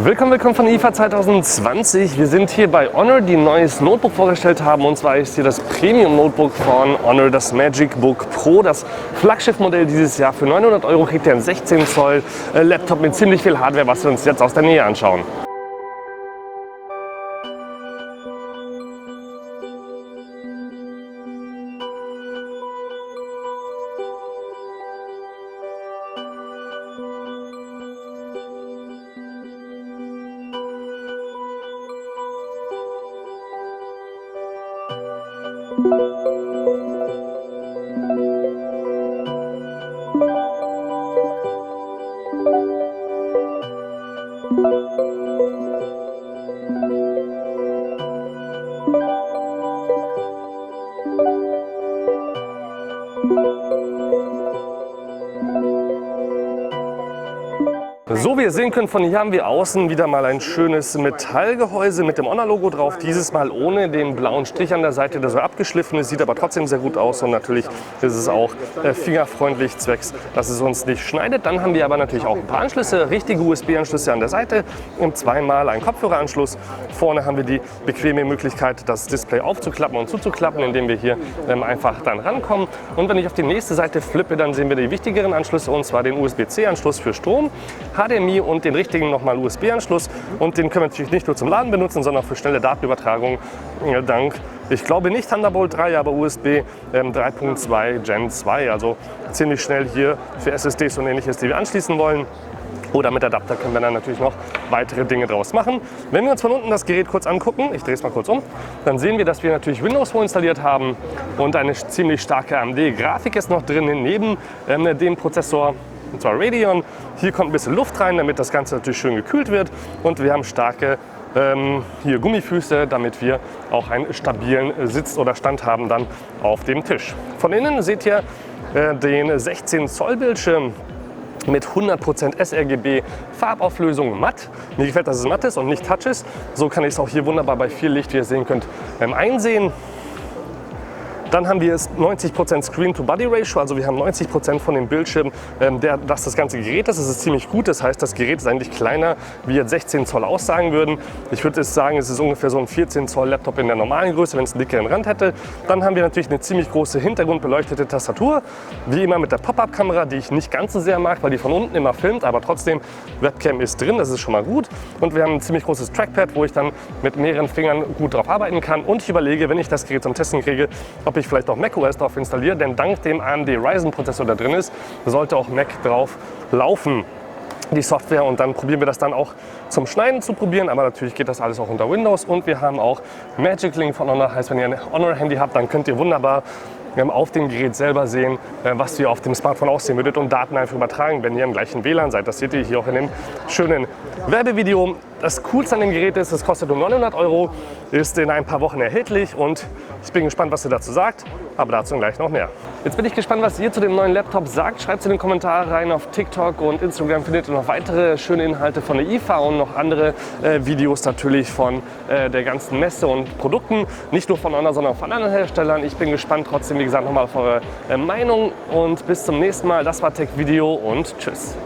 Willkommen von IFA 2020. Wir sind hier bei Honor, die ein neues Notebook vorgestellt haben. Und zwar ist hier das Premium Notebook von Honor, das Magicbook Pro, das Flaggschiff-Modell dieses Jahr. Für 900 € kriegt ihr einen 16 Zoll Laptop mit ziemlich viel Hardware, was wir uns jetzt aus der Nähe anschauen. So wie ihr sehen könnt, von hier haben wir außen wieder mal ein schönes Metallgehäuse mit dem Honor-Logo drauf. Dieses Mal ohne den blauen Strich an der Seite, der so abgeschliffen ist, sieht aber trotzdem sehr gut aus und natürlich ist es auch fingerfreundlich zwecks, dass es uns nicht schneidet. Dann haben wir aber natürlich auch ein paar Anschlüsse, richtige USB-Anschlüsse an der Seite und zweimal einen Kopfhöreranschluss. Vorne haben wir die bequeme Möglichkeit, das Display aufzuklappen und zuzuklappen, indem wir hier einfach dann rankommen. Und wenn ich auf die nächste Seite flippe, dann sehen wir die wichtigeren Anschlüsse, und zwar den USB-C-Anschluss für Strom, HDMI und den richtigen nochmal USB-Anschluss, und den können wir natürlich nicht nur zum Laden benutzen, sondern auch für schnelle Datenübertragung dank, ich glaube nicht Thunderbolt 3, aber USB 3.2 Gen 2, also ziemlich schnell hier für SSDs und ähnliches, die wir anschließen wollen. Oder mit Adapter können wir dann natürlich noch weitere Dinge draus machen. Wenn wir uns von unten das Gerät kurz angucken, ich drehe es mal kurz um, dann sehen wir, dass wir natürlich Windows vorinstalliert haben und eine ziemlich starke AMD-Grafik ist noch drin, neben dem Prozessor, und zwar Radeon. Hier kommt ein bisschen Luft rein, damit das Ganze natürlich schön gekühlt wird, und wir haben starke hier Gummifüße, damit wir auch einen stabilen Sitz oder Stand haben dann auf dem Tisch. Von innen seht ihr den 16 Zoll Bildschirm mit 100% sRGB Farbauflösung matt. Mir gefällt, dass es matt ist und nicht touch ist. So kann ich es auch hier wunderbar bei viel Licht, wie ihr sehen könnt, einsehen. Dann haben wir 90% Screen-to-Body-Ratio, also wir haben 90% von dem Bildschirm, das ganze Gerät ist. Das ist ziemlich gut, das heißt, das Gerät ist eigentlich kleiner, wie jetzt 16 Zoll aussagen würden. Ich würde jetzt sagen, es ist ungefähr so ein 14 Zoll Laptop in der normalen Größe, wenn es einen dickeren Rand hätte. Dann haben wir natürlich eine ziemlich große hintergrundbeleuchtete Tastatur, wie immer mit der Pop-Up-Kamera, die ich nicht ganz so sehr mag, weil die von unten immer filmt, aber trotzdem, Webcam ist drin, das ist schon mal gut. Und wir haben ein ziemlich großes Trackpad, wo ich dann mit mehreren Fingern gut drauf arbeiten kann. Und ich überlege, wenn ich das Gerät zum Testen kriege, ob ich vielleicht auch macOS drauf installiere, denn dank dem AMD Ryzen Prozessor, der drin ist, sollte auch Mac drauf laufen, die Software, und dann probieren wir das dann auch zum Schneiden zu probieren, aber natürlich geht das alles auch unter Windows. Und wir haben auch Magic Link von Honor, heißt, wenn ihr ein Honor Handy habt, dann könnt ihr wunderbar auf dem Gerät selber sehen, was ihr auf dem Smartphone aussehen würdet und Daten einfach übertragen, wenn ihr im gleichen WLAN seid. Das seht ihr hier auch in dem schönen Werbevideo. Das Coolste an dem Gerät ist, es kostet nur 900 €, ist in ein paar Wochen erhältlich, und ich bin gespannt, was ihr dazu sagt, aber dazu gleich noch mehr. Jetzt bin ich gespannt, was ihr zu dem neuen Laptop sagt. Schreibt es in den Kommentaren rein. Auf TikTok und Instagram findet ihr noch weitere schöne Inhalte von der IFA und noch andere Videos natürlich von der ganzen Messe und Produkten. Nicht nur von Honor, sondern auch von anderen Herstellern. Ich bin gespannt, trotzdem, wie gesagt, nochmal auf eure Meinung, und bis zum nächsten Mal. Das war TechVideo und tschüss.